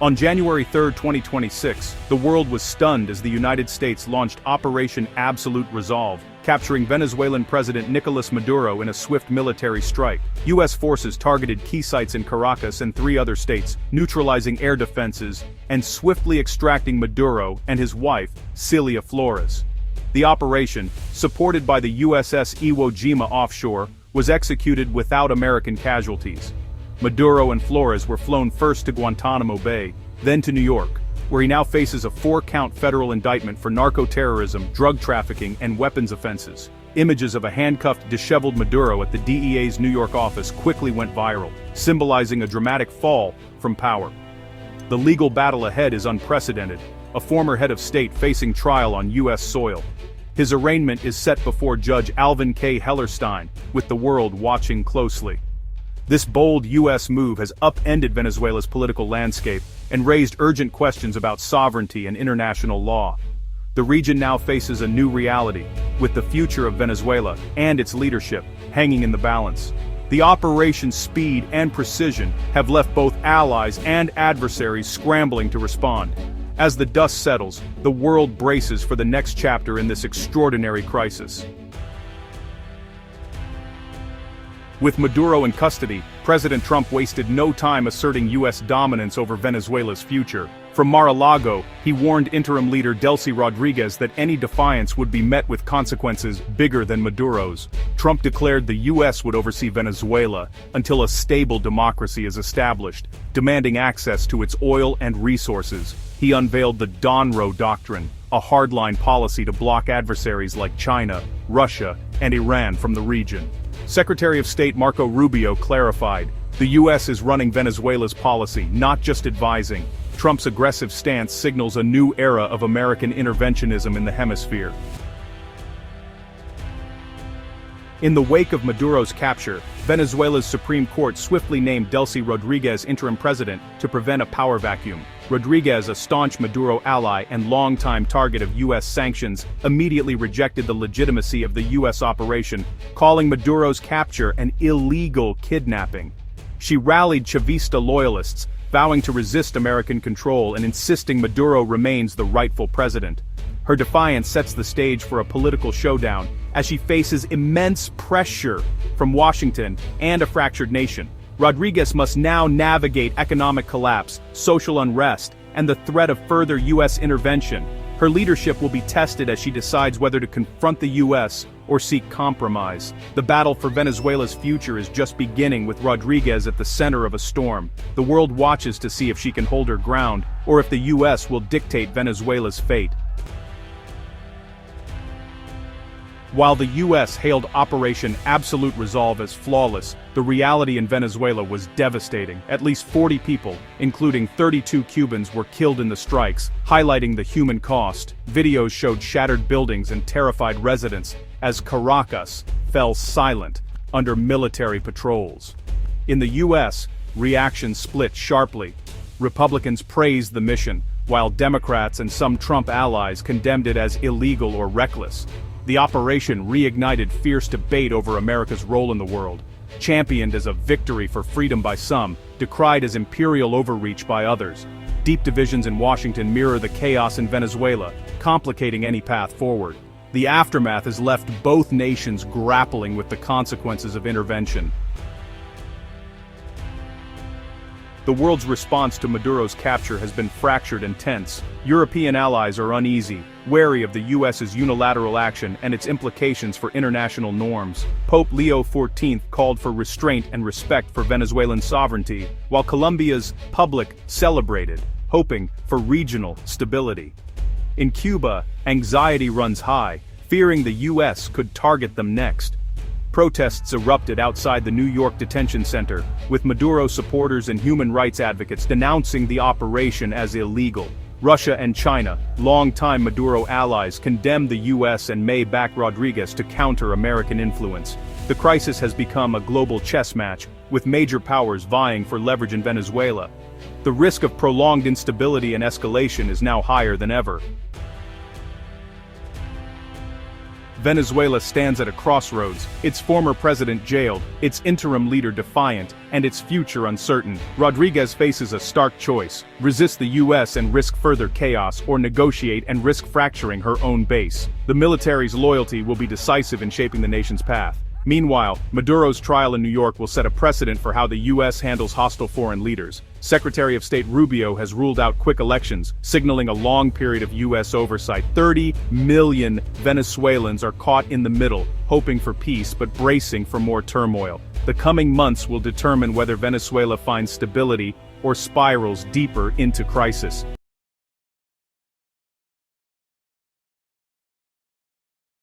On January 3, 2026, the world was stunned as the United States launched Operation Absolute Resolve, capturing Venezuelan President Nicolas Maduro in a swift military strike. U.S. forces targeted key sites in Caracas and 3 other states, neutralizing air defenses and swiftly extracting Maduro and his wife, Celia Flores. The operation, supported by the USS Iwo Jima offshore, was executed without American casualties. Maduro and Flores were flown first to Guantanamo Bay, then to New York, where he now faces a 4-count federal indictment for narco-terrorism, drug trafficking, and weapons offenses. Images of a handcuffed, disheveled Maduro at the DEA's New York office quickly went viral, symbolizing a dramatic fall from power. The legal battle ahead is unprecedented, a former head of state facing trial on U.S. soil. His arraignment is set before Judge Alvin K. Hellerstein, with the world watching closely. This bold U.S. move has upended Venezuela's political landscape and raised urgent questions about sovereignty and international law. The region now faces a new reality, with the future of Venezuela and its leadership hanging in the balance. The operation's speed and precision have left both allies and adversaries scrambling to respond. As the dust settles, the world braces for the next chapter in this extraordinary crisis. With Maduro in custody, President Trump wasted no time asserting U.S. dominance over Venezuela's future. From Mar-a-Lago, he warned interim leader Delcy Rodriguez that any defiance would be met with consequences bigger than Maduro's. Trump declared the U.S. would oversee Venezuela until a stable democracy is established, demanding access to its oil and resources. He unveiled the Donro Doctrine, a hardline policy to block adversaries like China, Russia, and Iran from the region. Secretary of State Marco Rubio clarified, the U.S. is running Venezuela's policy, not just advising. Trump's aggressive stance signals a new era of American interventionism in the hemisphere. In the wake of Maduro's capture, Venezuela's Supreme Court swiftly named Delcy Rodriguez interim president to prevent a power vacuum. Rodriguez, a staunch Maduro ally and longtime target of U.S. sanctions, immediately rejected the legitimacy of the U.S. operation, calling Maduro's capture an illegal kidnapping. She rallied Chavista loyalists, vowing to resist American control and insisting Maduro remains the rightful president. Her defiance sets the stage for a political showdown, as she faces immense pressure from Washington and a fractured nation. Rodriguez must now navigate economic collapse, social unrest, and the threat of further U.S. intervention. Her leadership will be tested as she decides whether to confront the U.S. or seek compromise. The battle for Venezuela's future is just beginning, with Rodriguez at the center of a storm. The world watches to see if she can hold her ground, or if the U.S. will dictate Venezuela's fate. While the U.S. hailed Operation Absolute Resolve as flawless, the reality in Venezuela was devastating. At least 40 people, including 32 Cubans, were killed in the strikes, highlighting the human cost. Videos showed shattered buildings and terrified residents as Caracas fell silent under military patrols. In the U.S., reactions split sharply. Republicans praised the mission, while Democrats and some Trump allies condemned it as illegal or reckless. The operation reignited fierce debate over America's role in the world, championed as a victory for freedom by some, decried as imperial overreach by others. Deep divisions in Washington mirror the chaos in Venezuela, complicating any path forward. The aftermath has left both nations grappling with the consequences of intervention. The world's response to Maduro's capture has been fractured and tense. European allies are uneasy, wary of the U.S.'s unilateral action and its implications for international norms. Pope Leo XIV called for restraint and respect for Venezuelan sovereignty, while Colombia's public celebrated, hoping for regional stability. In Cuba, anxiety runs high, fearing the U.S. could target them next. Protests erupted outside the New York detention center, with Maduro supporters and human rights advocates denouncing the operation as illegal. Russia and China, longtime Maduro allies, condemned the U.S. and may back Rodriguez to counter American influence. The crisis has become a global chess match, with major powers vying for leverage in Venezuela. The risk of prolonged instability and escalation is now higher than ever. Venezuela stands at a crossroads, its former president jailed, its interim leader defiant, and its future uncertain. Rodriguez faces a stark choice: resist the US and risk further chaos, or negotiate and risk fracturing her own base. The military's loyalty will be decisive in shaping the nation's path. Meanwhile, Maduro's trial in New York will set a precedent for how the US handles hostile foreign leaders. Secretary of State Rubio has ruled out quick elections, signaling a long period of US oversight. 30 million Venezuelans are caught in the middle, hoping for peace but bracing for more turmoil. The coming months will determine whether Venezuela finds stability or spirals deeper into crisis.